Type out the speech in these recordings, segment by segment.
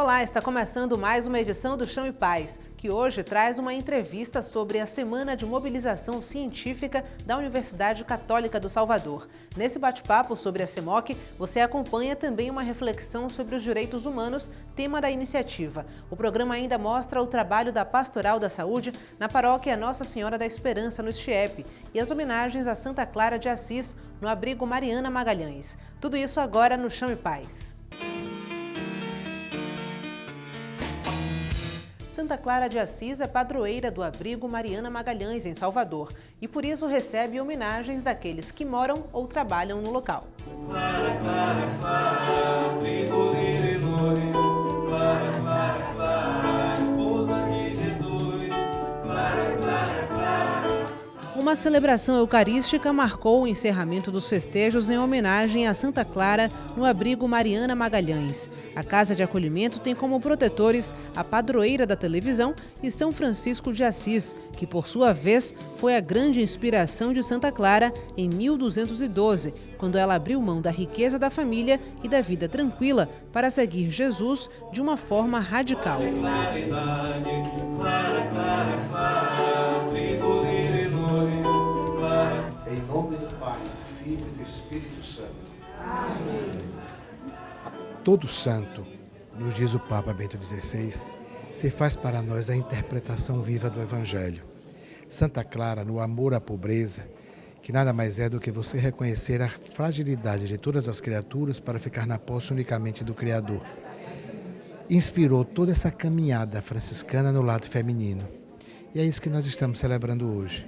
Olá, está começando mais uma edição do Chão e Paz, que hoje traz uma entrevista sobre a Semana de Mobilização Científica da Universidade Católica do Salvador. Nesse bate-papo sobre a CEMOC, você acompanha também uma reflexão sobre os direitos humanos, tema da iniciativa. O programa ainda mostra o trabalho da Pastoral da Saúde na paróquia Nossa Senhora da Esperança, no Estiepe, e as homenagens a Santa Clara de Assis, no abrigo Mariana Magalhães. Tudo isso agora no Chão e Paz. Santa Clara de Assis é padroeira do abrigo Mariana Magalhães, em Salvador, e por isso recebe homenagens daqueles que moram ou trabalham no local. Clara, Clara, Clara, abrigo de leilões. Clara, Clara, Clara, esposa de Jesus. Clara, Clara, Clara. Uma celebração eucarística marcou o encerramento dos festejos em homenagem a Santa Clara no abrigo Mariana Magalhães. A Casa de Acolhimento tem como protetores a padroeira da televisão e São Francisco de Assis, que por sua vez foi a grande inspiração de Santa Clara em 1212, quando ela abriu mão da riqueza da família e da vida tranquila para seguir Jesus de uma forma radical. Em nome do Pai, do Filho e do Espírito Santo. Amém. Todo santo, nos diz o Papa Bento XVI, se faz para nós a interpretação viva do Evangelho. Santa Clara, no amor à pobreza, que nada mais é do que você reconhecer a fragilidade de todas as criaturas para ficar na posse unicamente do Criador. Inspirou toda essa caminhada franciscana no lado feminino. E é isso que nós estamos celebrando hoje.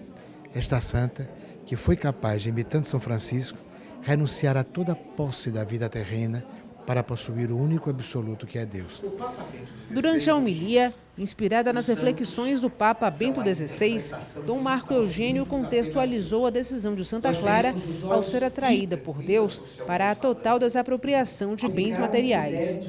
Esta santa que foi capaz de, imitando São Francisco, renunciar a toda a posse da vida terrena para possuir o único absoluto que é Deus. Durante a homilia, inspirada nas reflexões do Papa Bento XVI, Dom Marco Eugênio contextualizou a decisão de Santa Clara ao ser atraída por Deus para a total desapropriação de bens materiais.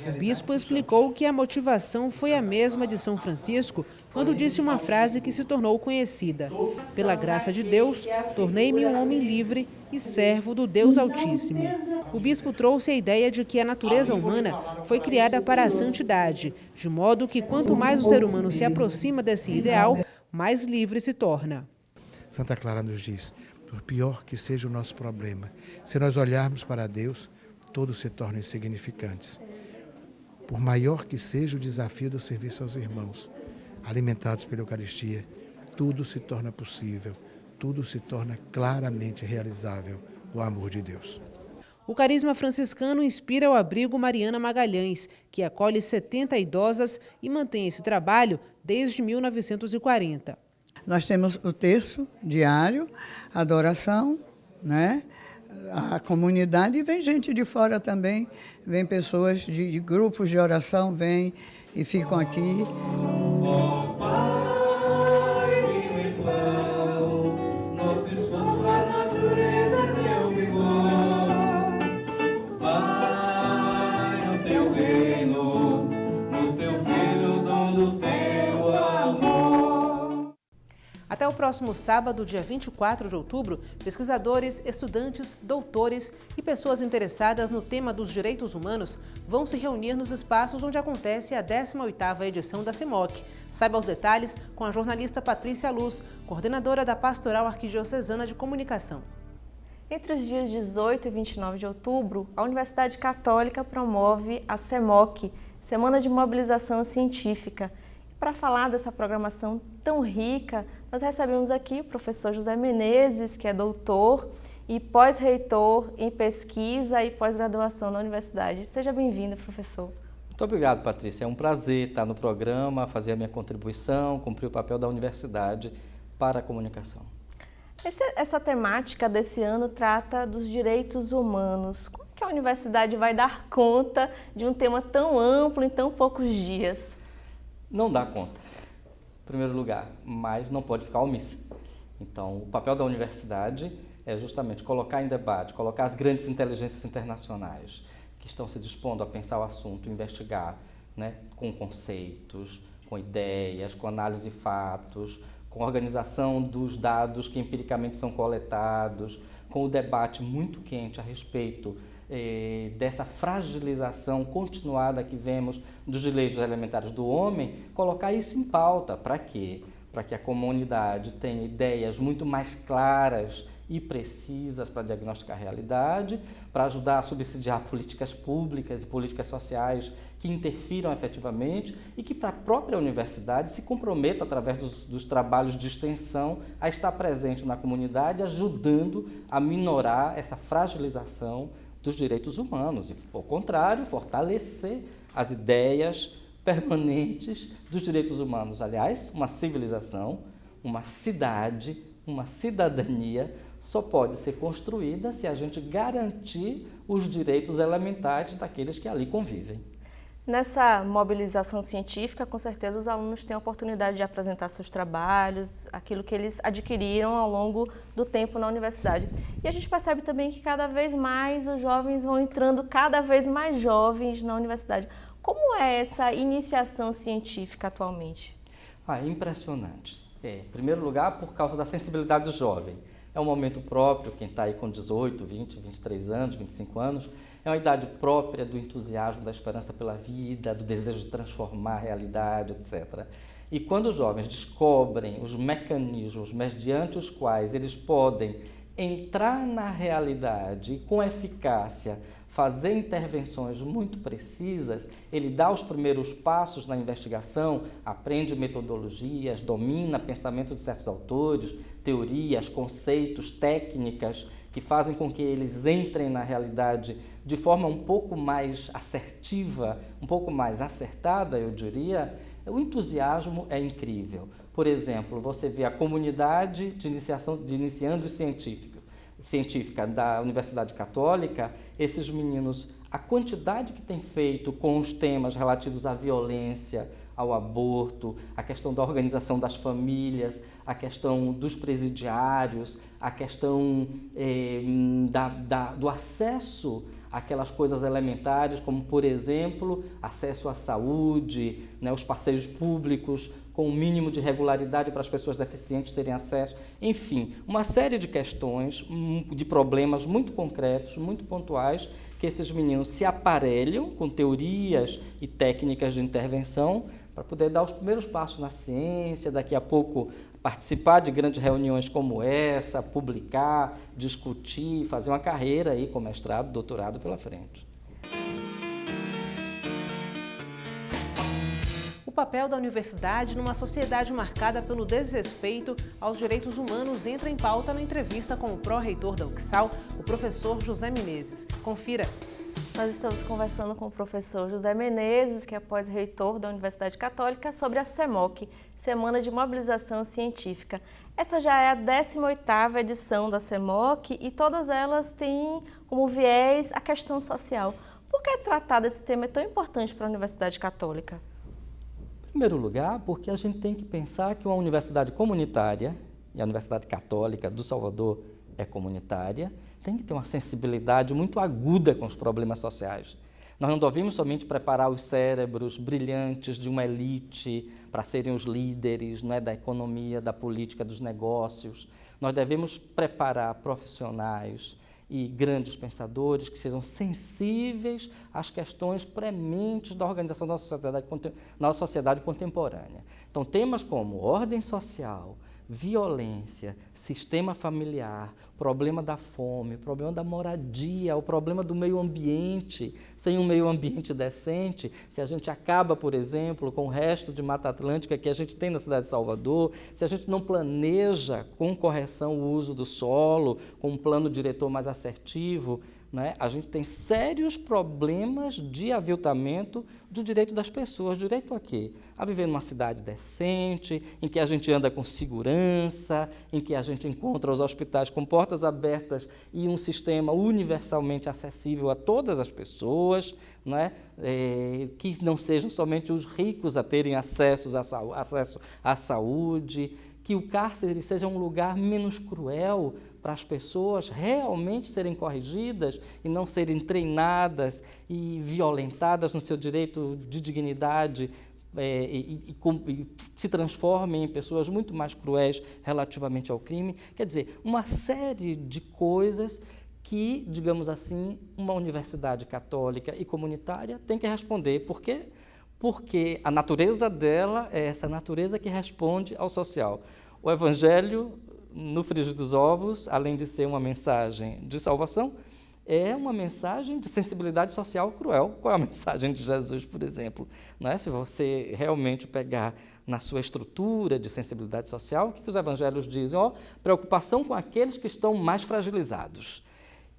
O bispo explicou que a motivação foi a mesma de São Francisco quando disse uma frase que se tornou conhecida: "Pela graça de Deus, tornei-me um homem livre e servo do Deus Altíssimo." O bispo trouxe a ideia de que a natureza humana foi criada para a santidade, de modo que quanto mais o ser humano se aproxima desse ideal, mais livre se torna. Santa Clara nos diz, por pior que seja o nosso problema, se nós olharmos para Deus, todos se tornam insignificantes. Por maior que seja o desafio do serviço aos irmãos, alimentados pela Eucaristia, tudo se torna possível, tudo se torna claramente realizável no amor de Deus. O carisma franciscano inspira o abrigo Mariana Magalhães, que acolhe 70 idosas e mantém esse trabalho desde 1940. Nós temos o terço diário, a adoração, né? A comunidade, e vem gente de fora também, vem pessoas de grupos de oração, vêm e ficam aqui. Até o próximo sábado, dia 24 de outubro, pesquisadores, estudantes, doutores e pessoas interessadas no tema dos direitos humanos vão se reunir nos espaços onde acontece a 18ª edição da CEMOC. Saiba os detalhes com a jornalista Patrícia Luz, coordenadora da Pastoral Arquidiocesana de Comunicação. Entre os dias 18 e 29 de outubro, a Universidade Católica promove a CEMOC, Semana de Mobilização Científica. Para falar dessa programação tão rica, nós recebemos aqui o professor José Menezes, que é doutor e pós-reitor em pesquisa e pós-graduação na universidade. Seja bem-vindo, professor. Muito obrigado, Patrícia. É um prazer estar no programa, fazer a minha contribuição, cumprir o papel da universidade para a comunicação. Essa temática desse ano trata dos direitos humanos. Como que a universidade vai dar conta de um tema tão amplo em tão poucos dias? Não dá conta, em primeiro lugar, mas não pode ficar omissa. Então, o papel da universidade é justamente colocar em debate, colocar as grandes inteligências internacionais que estão se dispondo a pensar o assunto, investigar, né, com conceitos, com ideias, com análise de fatos, com organização dos dados que empiricamente são coletados, com o debate muito quente a respeito dessa fragilização continuada que vemos dos direitos elementares do homem, colocar isso em pauta. Para quê? Para que a comunidade tenha ideias muito mais claras e precisas para diagnosticar a realidade, para ajudar a subsidiar políticas públicas e políticas sociais que interfiram efetivamente e que para a própria universidade se comprometa, através dos trabalhos de extensão, a estar presente na comunidade, ajudando a minorar essa fragilização dos direitos humanos e, ao contrário, fortalecer as ideias permanentes dos direitos humanos. Aliás, uma civilização, uma cidade, uma cidadania só pode ser construída se a gente garantir os direitos elementares daqueles que ali convivem. Nessa mobilização científica, com certeza os alunos têm a oportunidade de apresentar seus trabalhos, aquilo que eles adquiriram ao longo do tempo na universidade. E a gente percebe também que cada vez mais os jovens vão entrando cada vez mais jovens na universidade. Como é essa iniciação científica atualmente? Impressionante. Em primeiro lugar, por causa da sensibilidade do jovem. É um momento próprio, quem está aí com 18, 20, 23 anos, 25 anos, é uma idade própria do entusiasmo, da esperança pela vida, do desejo de transformar a realidade, etc. E quando os jovens descobrem os mecanismos mediante os quais eles podem entrar na realidade e, com eficácia, fazer intervenções muito precisas, ele dá os primeiros passos na investigação, aprende metodologias, domina pensamentos de certos autores, teorias, conceitos, técnicas que fazem com que eles entrem na realidade de forma um pouco mais assertiva, um pouco mais acertada, eu diria. O entusiasmo é incrível. Por exemplo, você vê a comunidade de iniciandos científica da Universidade Católica, esses meninos, a quantidade que tem feito com os temas relativos à violência, ao aborto, a questão da organização das famílias, a questão dos presidiários, a questão do acesso àquelas coisas elementares, como, por exemplo, acesso à saúde, né, os passeios públicos com o mínimo de regularidade para as pessoas deficientes terem acesso. Enfim, uma série de questões, de problemas muito concretos, muito pontuais, que esses meninos se aparelham com teorias e técnicas de intervenção para poder dar os primeiros passos na ciência, daqui a pouco participar de grandes reuniões como essa, publicar, discutir, fazer uma carreira aí com mestrado, doutorado pela frente. O papel da universidade numa sociedade marcada pelo desrespeito aos direitos humanos entra em pauta na entrevista com o pró-reitor da UXAL, o professor José Menezes. Confira. Nós estamos conversando com o professor José Menezes, que é pós-reitor da Universidade Católica, sobre a SEMOC, Semana de Mobilização Científica. Essa já é a 18ª edição da SEMOC e todas elas têm como viés a questão social. Por que tratar esse tema é tão importante para a Universidade Católica? Em primeiro lugar, porque a gente tem que pensar que uma universidade comunitária, e a Universidade Católica do Salvador é comunitária, tem que ter uma sensibilidade muito aguda com os problemas sociais. Nós não devemos somente preparar os cérebros brilhantes de uma elite para serem os líderes, né, da economia, da política, dos negócios. Nós devemos preparar profissionais e grandes pensadores que sejam sensíveis às questões prementes da organização da nossa sociedade contemporânea. Então, temas como ordem social, violência, sistema familiar, problema da fome, problema da moradia, o problema do meio ambiente. Sem um meio ambiente decente, se a gente acaba, por exemplo, com o resto de Mata Atlântica que a gente tem na cidade de Salvador, se a gente não planeja com correção o uso do solo, com um plano diretor mais assertivo, né, a gente tem sérios problemas de aviltamento do direito das pessoas. Direito a quê? A viver numa cidade decente, em que a gente anda com segurança, em que a gente encontra os hospitais com portas abertas e um sistema universalmente acessível a todas as pessoas, né, que não sejam somente os ricos a terem acesso à saúde, que o cárcere seja um lugar menos cruel para as pessoas realmente serem corrigidas e não serem treinadas e violentadas no seu direito de dignidade e se transformem em pessoas muito mais cruéis relativamente ao crime. Quer dizer, uma série de coisas que, digamos assim, uma universidade católica e comunitária tem que responder. Por quê? Porque a natureza dela é essa natureza que responde ao social. O Evangelho, no frigir dos ovos, além de ser uma mensagem de salvação, é uma mensagem de sensibilidade social cruel. Qual é a mensagem de Jesus, por exemplo? Não é? Se você realmente pegar na sua estrutura de sensibilidade social, o que os evangelhos dizem? Preocupação com aqueles que estão mais fragilizados.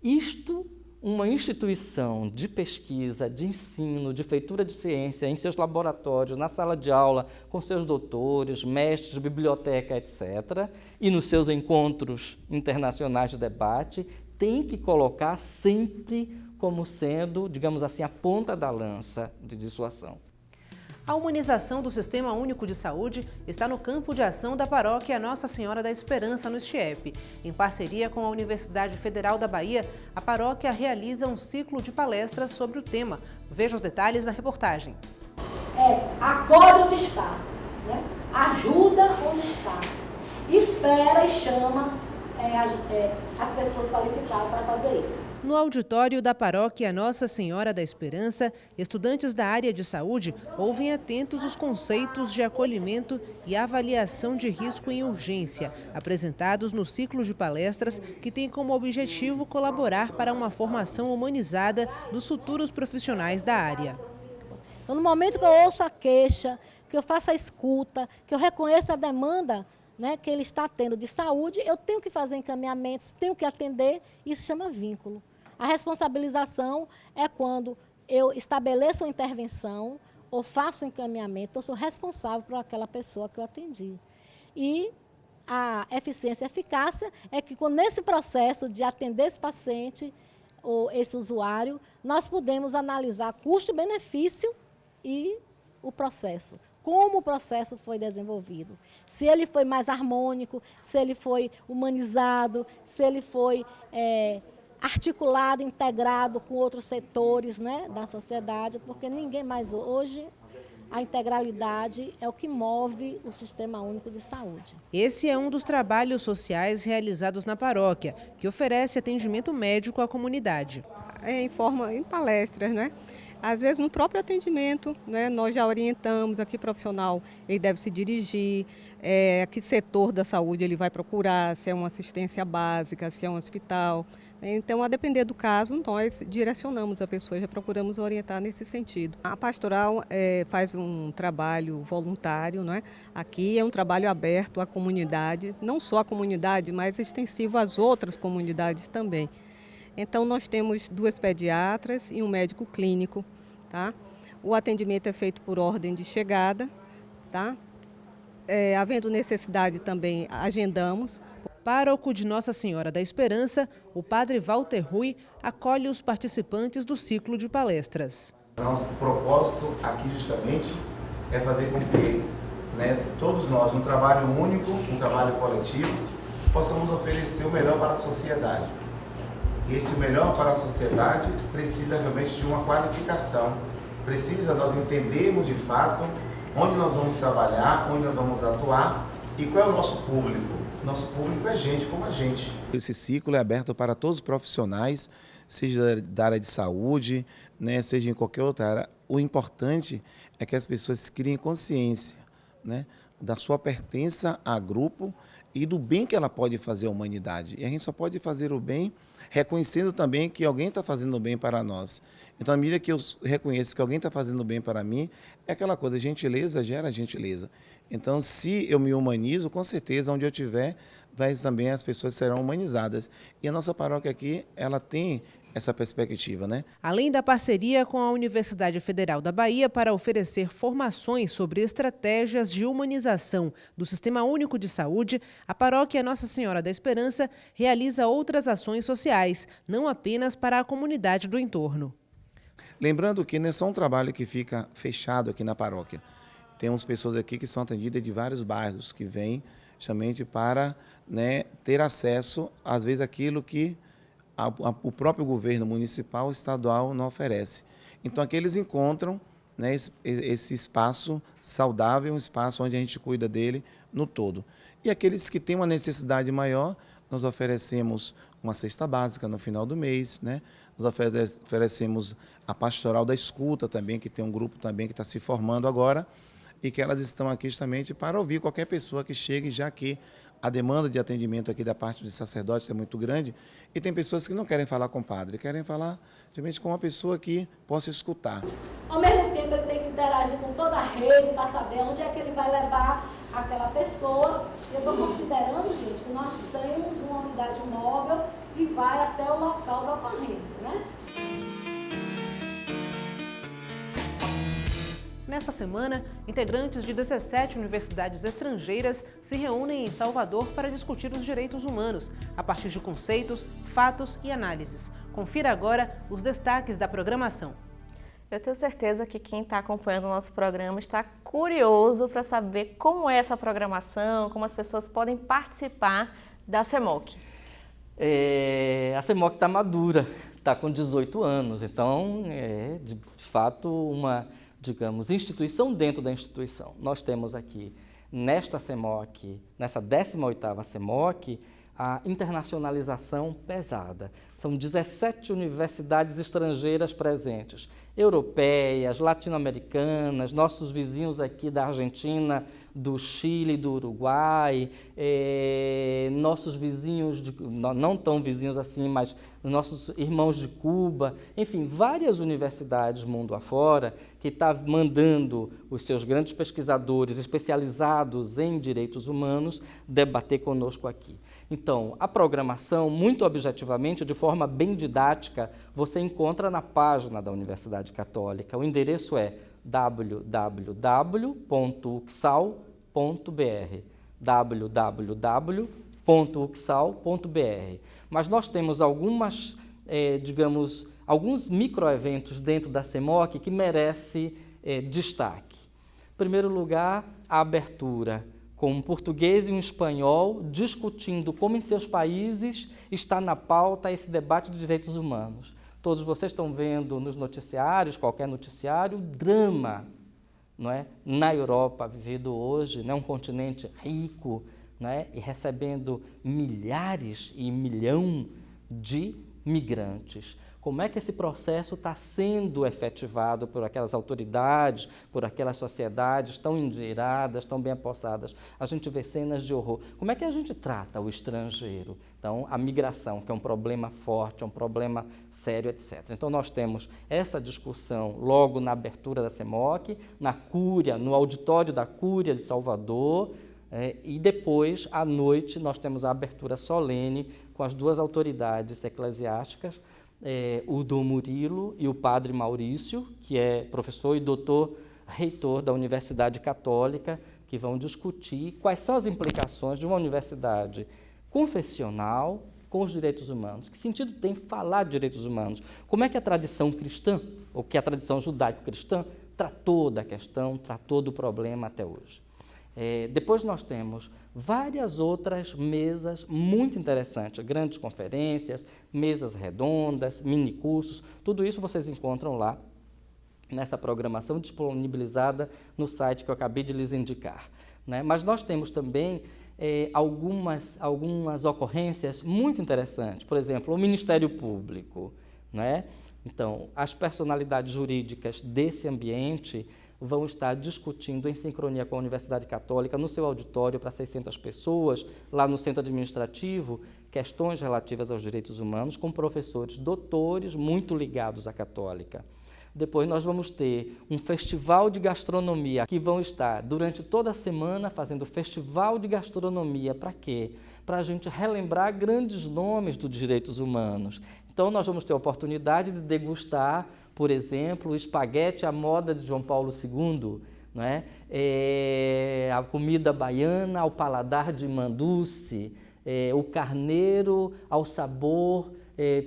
Isto, uma instituição de pesquisa, de ensino, de feitura de ciência, em seus laboratórios, na sala de aula, com seus doutores, mestres, biblioteca, etc., e nos seus encontros internacionais de debate, tem que colocar sempre como sendo, digamos assim, a ponta da lança de dissuasão. A humanização do Sistema Único de Saúde está no campo de ação da paróquia Nossa Senhora da Esperança, no Estiep. Em parceria com a Universidade Federal da Bahia, a paróquia realiza um ciclo de palestras sobre o tema. Veja os detalhes na reportagem. Acolhe onde está, né? Ajuda onde está, espera e chama as pessoas qualificadas para fazer isso. No auditório da paróquia Nossa Senhora da Esperança, estudantes da área de saúde ouvem atentos os conceitos de acolhimento e avaliação de risco em urgência, apresentados no ciclo de palestras que tem como objetivo colaborar para uma formação humanizada dos futuros profissionais da área. Então, no momento que eu ouço a queixa, que eu faço a escuta, que eu reconheço a demanda, né, que ele está tendo de saúde, eu tenho que fazer encaminhamentos, tenho que atender, isso se chama vínculo. A responsabilização é quando eu estabeleço uma intervenção ou faço um encaminhamento, eu sou responsável por aquela pessoa que eu atendi. E a eficiência e eficácia é que, nesse processo de atender esse paciente ou esse usuário, nós podemos analisar custo-benefício e o processo. Como o processo foi desenvolvido. Se ele foi mais harmônico, se ele foi humanizado, se ele foi articulado, integrado com outros setores, né, da sociedade, porque ninguém mais hoje, a integralidade é o que move o Sistema Único de Saúde. Esse é um dos trabalhos sociais realizados na paróquia, que oferece atendimento médico à comunidade. Em palestras, né? Às vezes, no próprio atendimento, né, nós já orientamos a que profissional ele deve se dirigir, a que setor da saúde ele vai procurar, se é uma assistência básica, se é um hospital. Então, a depender do caso, nós direcionamos a pessoa, já procuramos orientar nesse sentido. A pastoral faz um trabalho voluntário, né? Aqui é um trabalho aberto à comunidade, não só à comunidade, mas extensivo às outras comunidades também. Então, nós temos 2 pediatras e um médico clínico, tá? O atendimento é feito por ordem de chegada, tá? Havendo necessidade também, agendamos. Pároco de Nossa Senhora da Esperança, o padre Walter Rui acolhe os participantes do ciclo de palestras. Nosso propósito aqui justamente é fazer com que, né, todos nós, um trabalho único, um trabalho coletivo, possamos oferecer o melhor para a sociedade. Esse melhor para a sociedade precisa realmente de uma qualificação, precisa nós entendermos de fato onde nós vamos trabalhar, onde nós vamos atuar e qual é o nosso público. Nosso público é gente como a gente. Esse ciclo é aberto para todos os profissionais, seja da área de saúde, né, seja em qualquer outra área. O importante é que as pessoas criem consciência, né, da sua pertença a grupo e do bem que ela pode fazer à humanidade. E a gente só pode fazer o bem reconhecendo também que alguém está fazendo o bem para nós. Então, à medida que eu reconheço que alguém está fazendo o bem para mim, é aquela coisa, gentileza gera gentileza. Então, se eu me humanizo, com certeza, onde eu estiver, também as pessoas serão humanizadas. E a nossa paróquia aqui, ela tem essa perspectiva, né? Além da parceria com a Universidade Federal da Bahia para oferecer formações sobre estratégias de humanização do Sistema Único de Saúde, a paróquia Nossa Senhora da Esperança realiza outras ações sociais, não apenas para a comunidade do entorno. Lembrando que não é só um trabalho que fica fechado aqui na paróquia. Temos pessoas aqui que são atendidas de vários bairros, que vêm justamente para, né, ter acesso, às vezes, àquilo que o próprio governo municipal, estadual não oferece. Então, aqui eles encontram, né, esse espaço saudável, um espaço onde a gente cuida dele no todo. E aqueles que têm uma necessidade maior, nós oferecemos uma cesta básica no final do mês, né? Nós oferecemos a pastoral da escuta também, que tem um grupo também que está se formando agora, e que elas estão aqui justamente para ouvir qualquer pessoa que chegue, já que a demanda de atendimento aqui da parte dos sacerdotes é muito grande, e tem pessoas que não querem falar com o padre, querem falar justamente com uma pessoa que possa escutar. Ao mesmo tempo, ele tem que interagir com toda a rede para saber onde é que ele vai levar aquela pessoa. Eu estou considerando, gente, que nós temos uma unidade móvel que vai até o local da ocorrência, né? Nesta semana, integrantes de 17 universidades estrangeiras se reúnem em Salvador para discutir os direitos humanos, a partir de conceitos, fatos e análises. Confira agora os destaques da programação. Eu tenho certeza que quem está acompanhando o nosso programa está curioso para saber como é essa programação, como as pessoas podem participar da CEMOC. A CEMOC está madura, está com 18 anos, então é de fato uma, digamos, instituição dentro da instituição. Nós temos aqui, nesta CEMOC, nessa 18ª CEMOC, a internacionalização pesada. São 17 universidades estrangeiras presentes, europeias, latino-americanas, nossos vizinhos aqui da Argentina, do Chile, do Uruguai, nossos vizinhos, não tão vizinhos assim, mas nossos irmãos de Cuba, enfim, várias universidades mundo afora que estão mandando os seus grandes pesquisadores especializados em direitos humanos debater conosco aqui. Então, a programação, muito objetivamente, de forma bem didática, você encontra na página da Universidade Católica. O endereço é www.ucsal.br www.ucsal.br. Mas nós temos algumas, alguns microeventos dentro da CEMOC que merece destaque. Em primeiro lugar, a abertura com um português e um espanhol discutindo como em seus países está na pauta esse debate de direitos humanos. Todos vocês estão vendo nos noticiários, qualquer noticiário, o drama, não é? Na Europa vivido hoje, né? Um continente rico, não é? E recebendo milhares e milhão de migrantes. Como é que esse processo está sendo efetivado por aquelas autoridades, por aquelas sociedades tão endinheiradas, tão bem apossadas? A gente vê cenas de horror. Como é que a gente trata o estrangeiro? Então, a migração, que é um problema forte, é um problema sério, etc. Então, nós temos essa discussão logo na abertura da CEMOC, na Cúria, no auditório da Cúria de Salvador, e depois, à noite, nós temos a abertura solene com as duas autoridades eclesiásticas, o Dom Murilo e o Padre Maurício, que é professor e doutor reitor da Universidade Católica, que vão discutir quais são as implicações de uma universidade confessional com os direitos humanos. Que sentido tem falar de direitos humanos? Como é que a tradição cristã, ou que a tradição judaico-cristã, tratou da questão, tratou do problema até hoje? Depois nós temos várias outras mesas muito interessantes, grandes conferências, mesas redondas, minicursos, tudo isso vocês encontram lá nessa programação disponibilizada no site que eu acabei de lhes indicar, né? Mas nós temos também algumas ocorrências muito interessantes, por exemplo, o Ministério Público, né? Então, as personalidades jurídicas desse ambiente vão estar discutindo em sincronia com a Universidade Católica, no seu auditório para 600 pessoas, lá no centro administrativo, questões relativas aos direitos humanos, com professores doutores muito ligados à Católica. Depois nós vamos ter um festival de gastronomia, que vão estar durante toda a semana fazendo festival de gastronomia. Para quê? Para a gente relembrar grandes nomes dos direitos humanos. Então nós vamos ter a oportunidade de degustar, por exemplo, o espaguete à moda de João Paulo II, não é? A comida baiana ao paladar de Manduce, o carneiro ao sabor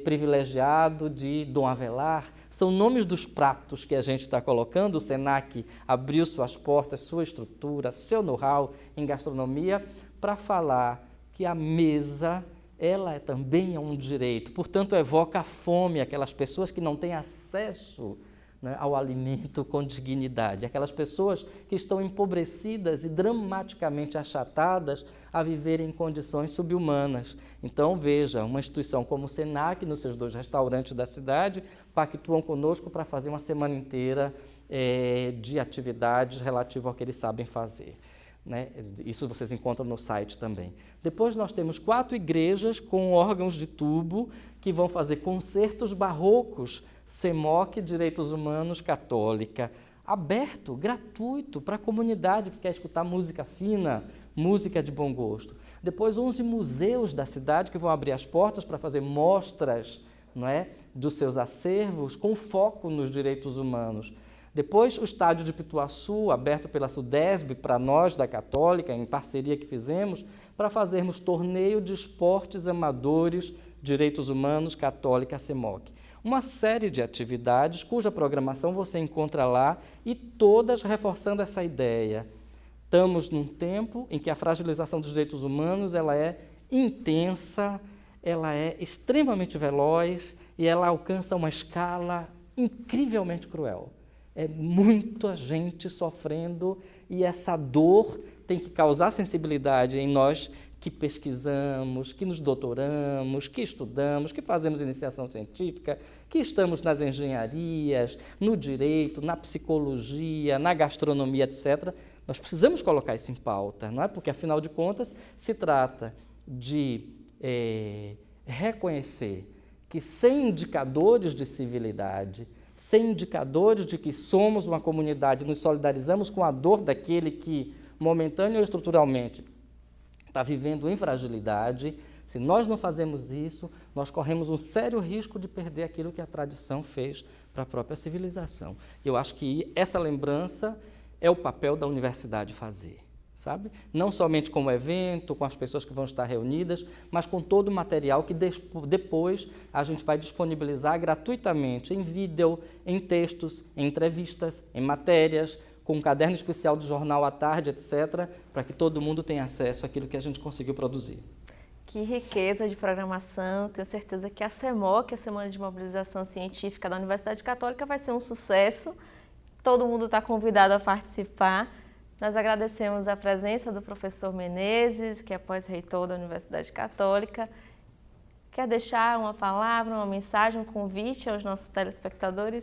privilegiado de Dom Avelar. São nomes dos pratos que a gente está colocando. O SENAC abriu suas portas, sua estrutura, seu know-how em gastronomia para falar que a mesa ela também é um direito, portanto evoca a fome, aquelas pessoas que não têm acesso, né, ao alimento com dignidade. Aquelas pessoas que estão empobrecidas e dramaticamente achatadas a viverem em condições subhumanas. Então, veja, uma instituição como o SENAC, nos seus 2 restaurantes da cidade, pactuam conosco para fazer uma semana inteira de atividades relativo ao que eles sabem fazer. Né? Isso vocês encontram no site também. Depois nós temos 4 igrejas com órgãos de tubo que vão fazer concertos barrocos, SEMOC, Direitos Humanos, Católica, aberto, gratuito para a comunidade que quer escutar música fina, música de bom gosto. Depois 11 museus da cidade que vão abrir as portas para fazer mostras, não é, dos seus acervos com foco nos direitos humanos. Depois, o estádio de Pituaçu, aberto pela Sudesb para nós da Católica, em parceria que fizemos, para fazermos torneio de esportes amadores, direitos humanos, Católica, SEMOC. Uma série de atividades cuja programação você encontra lá e todas reforçando essa ideia. Estamos num tempo em que a fragilização dos direitos humanos ela é intensa, ela é extremamente veloz e ela alcança uma escala incrivelmente cruel. É muita gente sofrendo e essa dor tem que causar sensibilidade em nós que pesquisamos, que nos doutoramos, que estudamos, que fazemos iniciação científica, que estamos nas engenharias, no direito, na psicologia, na gastronomia, etc. Nós precisamos colocar isso em pauta, não é? Porque, afinal de contas, se trata de reconhecer que sem indicadores de civilidade, sem indicadores de que somos uma comunidade, nos solidarizamos com a dor daquele que, momentâneo ou estruturalmente, está vivendo em fragilidade, se nós não fazemos isso, nós corremos um sério risco de perder aquilo que a tradição fez para a própria civilização. Eu acho que essa lembrança é o papel da universidade fazer, sabe? Não somente como evento, com as pessoas que vão estar reunidas, mas com todo o material que depois a gente vai disponibilizar gratuitamente em vídeo, em textos, em entrevistas, em matérias, com um caderno especial do jornal à tarde, etc., para que todo mundo tenha acesso àquilo que a gente conseguiu produzir. Que riqueza de programação, tenho certeza que a SEMOC, a Semana de Mobilização Científica da Universidade Católica, vai ser um sucesso, todo mundo está convidado a participar. Nós agradecemos a presença do professor Menezes, que é pós-reitor da Universidade Católica. Quer deixar uma palavra, uma mensagem, um convite aos nossos telespectadores?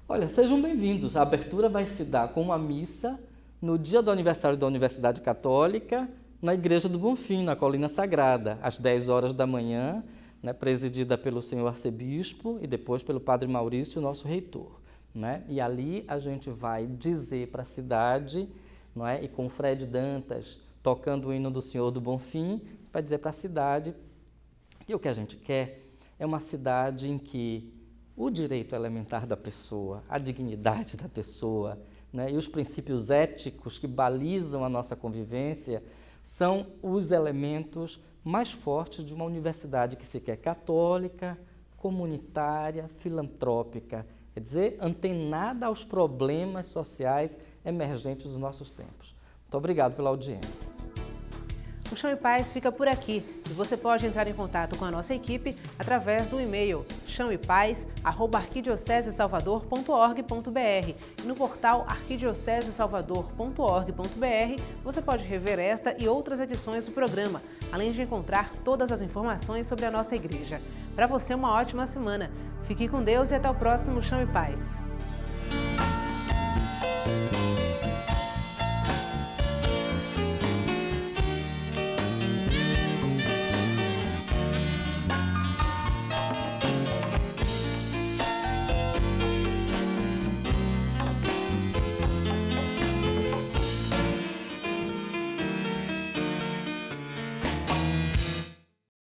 Olha, sejam bem-vindos. A abertura vai se dar com uma missa no dia do aniversário da Universidade Católica, na Igreja do Bonfim, na Colina Sagrada, às 10 horas da manhã, né, presidida pelo senhor arcebispo e depois pelo padre Maurício, nosso reitor. Né? E ali a gente vai dizer para a cidade, não é? E com o Fred Dantas tocando o hino do Senhor do Bonfim, vai dizer para a cidade que o que a gente quer é uma cidade em que o direito elementar da pessoa, a dignidade da pessoa, né, e os princípios éticos que balizam a nossa convivência são os elementos mais fortes de uma universidade que se quer católica, comunitária, filantrópica, quer dizer, antenada aos problemas sociais emergentes dos nossos tempos. Muito obrigado pela audiência. O Chão e Paz fica por aqui e você pode entrar em contato com a nossa equipe através do e-mail chãoepaz@arquidiocesesalvador.org.br e no portal arquidiocesesalvador.org.br você pode rever esta e outras edições do programa, além de encontrar todas as informações sobre a nossa igreja. Para você, uma ótima semana. Fique com Deus e até o próximo Chão e Paz.